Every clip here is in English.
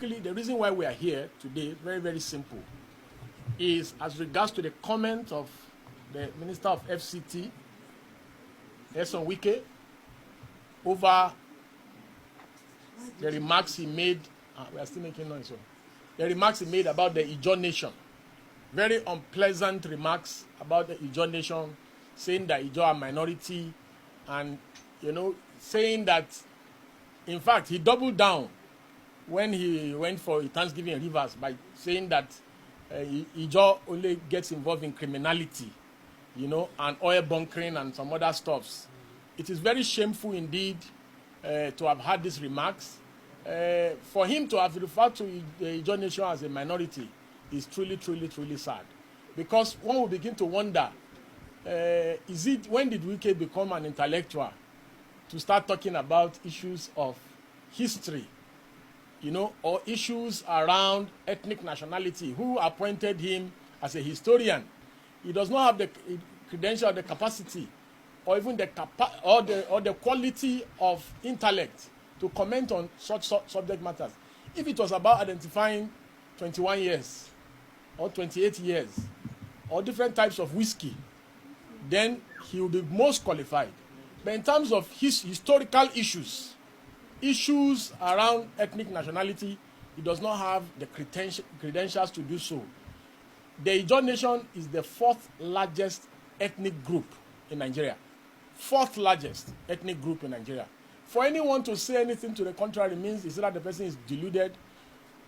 quickly, the reason why we are here today, very, very simple, is as regards to the comment of the Minister of FCT, Wike, over the remarks he made. We are still making noise. So. The remarks he made about the Ijaw nation. Very unpleasant remarks about the Ijaw nation, saying that Ijaw are minority, and, saying that, in fact, he doubled down when he went for Thanksgiving in Rivers by saying that Ijaw only gets involved in criminality, and oil bunkering and some other stuffs. It is very shameful indeed to have had these remarks. For him to have referred to the Ijaw nation as a minority is truly, truly, truly sad. Because one will begin to wonder, when did Wike become an intellectual to start talking about issues of history, or issues around ethnic nationality? Who appointed him as a historian? He does not have the credential or the capacity, or even the quality of intellect to comment on such subject matters. If it was about identifying 21 years or 28 years or different types of whiskey, then he would be most qualified. But in terms of his historical issues around ethnic nationality, he does not have the credentials to do so. The Ijaw nation is the 4th largest ethnic group in Nigeria. 4th largest ethnic group in Nigeria. For anyone to say anything to the contrary means either the person is deluded,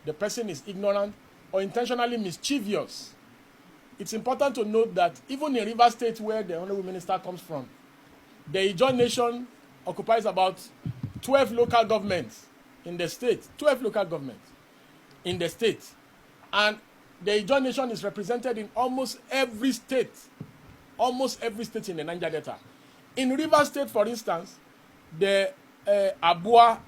the person is ignorant, or intentionally mischievous. It's important to note that even in Rivers State, where the Honorable Minister comes from, the Ijaw nation occupies about 12 local governments in the state. 12 local governments in the state. And the Ijaw nation is represented in almost every state in the Niger Delta. In Rivers State, for instance, the Abua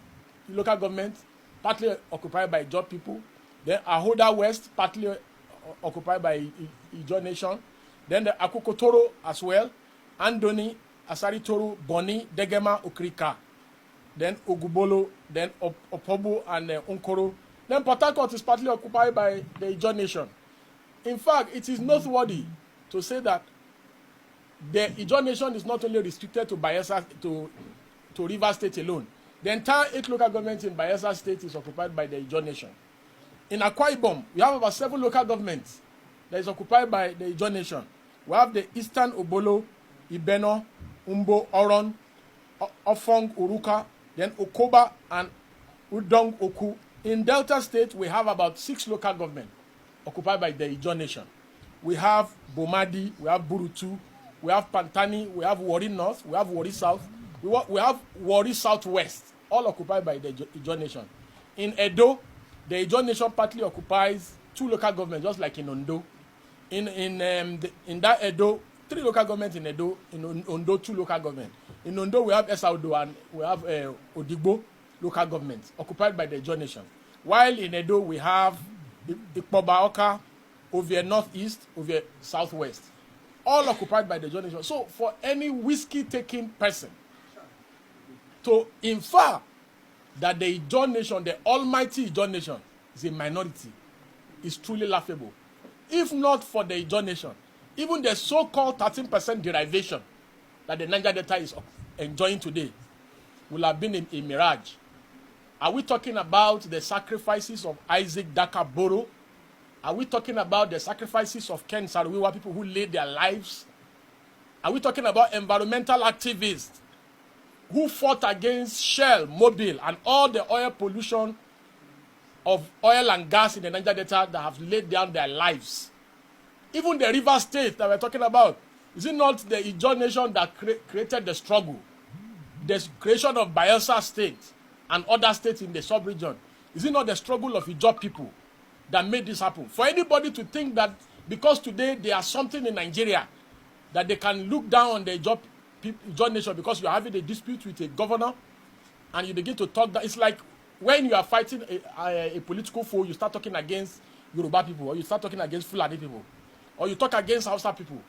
local government, partly occupied by Ijaw people. Then Ahoda West, partly occupied by Ijaw nation. Then the Akukotoro as well. Andoni, Asari Toru, Boni, Degema, Okrika. Then Ogubolo, then Opobo and Unkoro. Then Port Harcourt is partly occupied by the Ijaw nation. In fact, it is noteworthy to say that the Ijaw nation is not only restricted to Bayelsa, to Rivers State alone. The entire 8 local governments in Bayelsa State is occupied by the Ijaw nation. In Akwa Ibom, we have about 7 local governments that is occupied by the Ijaw nation. We have the Eastern Obolo, Ibeno, Umbo, Oron, Ofong, Uruka, then Okoba and Udong Oku. In Delta State, we have about 6 local governments occupied by the Ijaw nation. We have Bomadi, we have Burutu, we have Pantani, we have Warri North, we have Warri South, we have Warri Southwest, all occupied by the Ijaw nation. In Edo, the Ijaw nation partly occupies 2 local governments, just like in Ondo. In that Edo, 3 local governments in Edo. In Ondo, 2 local governments. In Ondo, we have Esaudo and we have Odigbo local governments occupied by the Ijaw nation. While in Edo, we have Ikpobaoka, Ovie Northeast, Ovie Southwest, all occupied by the Ijaw nation. So, for any whiskey-taking person to infer that the Ijaw nation, the almighty Ijaw nation, is a minority, is truly laughable. If not for the Ijaw nation, even the so-called 13% derivation that the Niger Delta is enjoying today will have been a mirage. Are we talking about the sacrifices of Isaac Daka Boro? Are we talking about the sacrifices of Ken Saruwiwa, people who laid their lives? Are we talking about environmental activists who fought against Shell, Mobil, and all the oil pollution of oil and gas in the Niger Delta that have laid down their lives? Even the River State that we're talking about, is it not the Ijaw nation that created the struggle? The creation of Bayelsa State and other states in the sub-region. Is it not the struggle of Ijaw people that made this happen? For anybody to think that because today there are something in Nigeria that they can look down on the Ijaw nation because you are having a dispute with a governor and you begin to talk that, it's like when you are fighting a political foe, you start talking against Yoruba people, or you start talking against Fulani people, or you talk against Hausa people.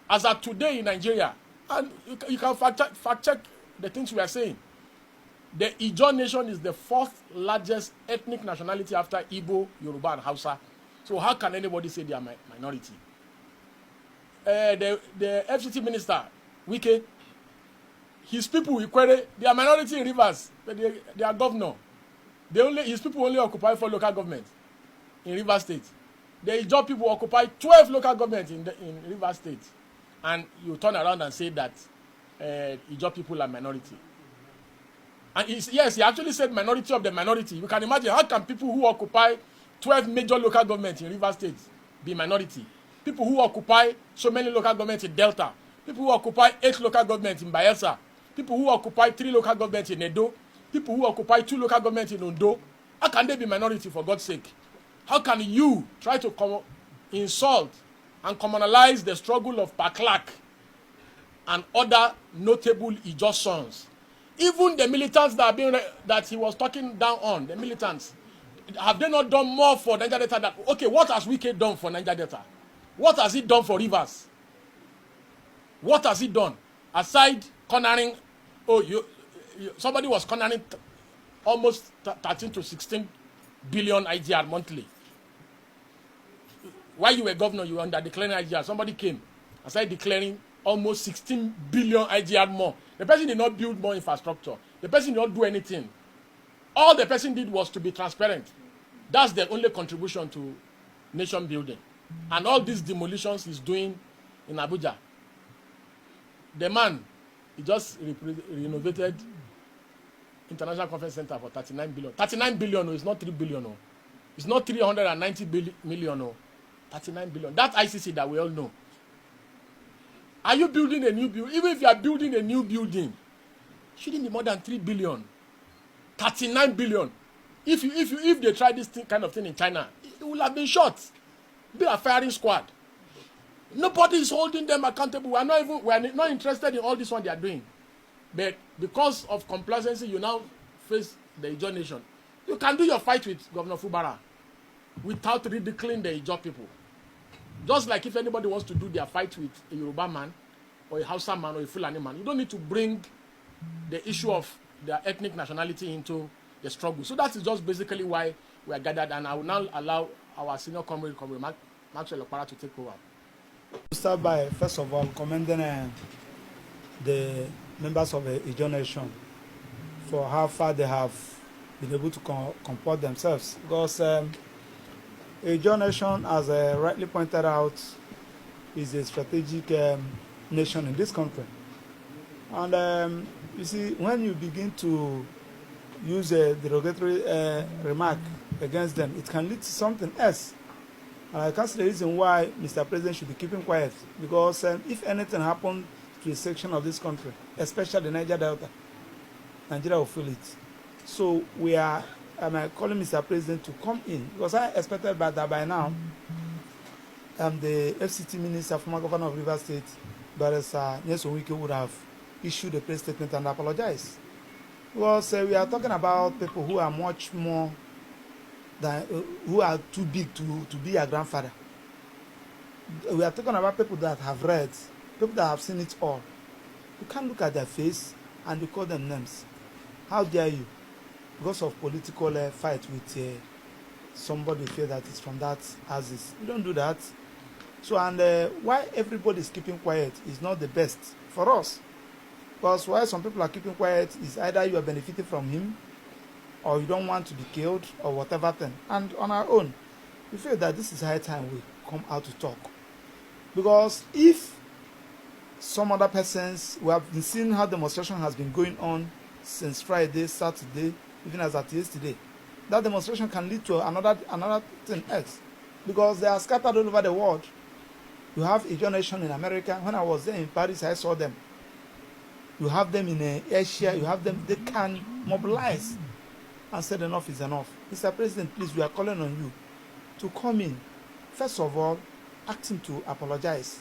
As of today in Nigeria, and you can fact check the things we are saying, The Ijaw nation is the fourth largest ethnic nationality after Igbo, Yoruba, and Hausa. So how can anybody say they are minority? The FCT minister, Wike, his people, Ikwere, they are minority in Rivers, but they are governor. His people only occupy 4 local governments in Rivers State. The Ijaw people occupy 12 local governments in Rivers State. And you turn around and say that Ijaw people are minority. And yes, he actually said minority of the minority. You can imagine, how can people who occupy 12 major local governments in Rivers State be minority? People who occupy so many local governments in Delta, people who occupy 8 local governments in Bayelsa, people who occupy 3 local governments in Edo, people who occupy 2 local governments in Ondo, how can they be minority, for God's sake? How can you try to insult and communalize the struggle of Paklak and other notable Ijaw sons? Even the militants that he was talking down on, the militants, have they not done more for Niger Delta? Okay, what has Wike done for Niger Delta? What has he done for Rivers? What has he done? Aside cornering, somebody was cornering almost 13 to 16 billion IGR monthly. While you were governor, you were under declaring IGR. Somebody came and started declaring almost 16 billion IGR more. The person did not build more infrastructure. The person did not do anything. All the person did was to be transparent. That's the only contribution to nation building. And all these demolitions he's doing in Abuja. The man, he just renovated International Conference Center for 39 billion. 39 billion, it's not 3 billion. It's not 390 million. 39 billion. That ICC that we all know. Are you building a new building? Even if you are building a new building, shouldn't be more than 3 billion. 39 billion. If they try this kind of thing in China, it will have been shot. Be a firing squad. Nobody is holding them accountable. We are not interested in all this one they are doing. But because of complacency, you now face the Ijaw nation. You can do your fight with Governor Fubara without ridiculing the Ijaw people. Just like if anybody wants to do their fight with a Yoruba man or a Hausa man or a Fulani man, you don't need to bring the issue of their ethnic nationality into the struggle. So that is just basically why we are gathered, and I will now allow our senior comrade Maxwell Okpara to take over. To start by, first of all, commending the members of the Ijaw nation for how far they have been able to comport themselves. Because Ijaw nation, as rightly pointed out, is a strategic nation in this country. And you see, when you begin to use a derogatory remark against them, it can lead to something else. And I can't see the reason why Mr. President should be keeping quiet. Because if anything happened to a section of this country, especially the Niger Delta, Nigeria will feel it. So we are calling Mr. President to come in, because I expected that by now the FCT minister, former governor of Rivers State, Barrister Nyesom Wike, would have issued a press statement and apologized. Because we are talking about people who are much more than, who are too big to be a grandfather. We are talking about people that have read, people that have seen it all. You can't look at their face and you call them names. How dare you? Because of political fight with somebody feel that it's from that axis. You don't do that. So, and why everybody is keeping quiet is not the best for us. Because why some people are keeping quiet is either you are benefiting from him, or you don't want to be killed, or whatever thing. And on our own, we feel that this is high time we come out to talk. Because if some other persons, we have been seeing how demonstration has been going on since Friday, Saturday, even as at yesterday. That demonstration can lead to another thing else, because they are scattered all over the world. You have Ijaw nation in America. When I was there in Paris, I saw them. You have them in Asia. You have them. They can mobilize and say enough is enough. Mr. President, please, we are calling on you to come in. First of all, ask him to apologize.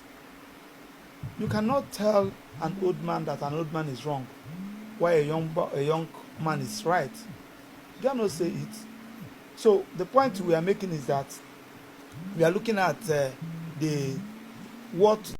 You cannot tell an old man that an old man is wrong, while a young man is right. You cannot say it. So the point we are making is that we are looking at what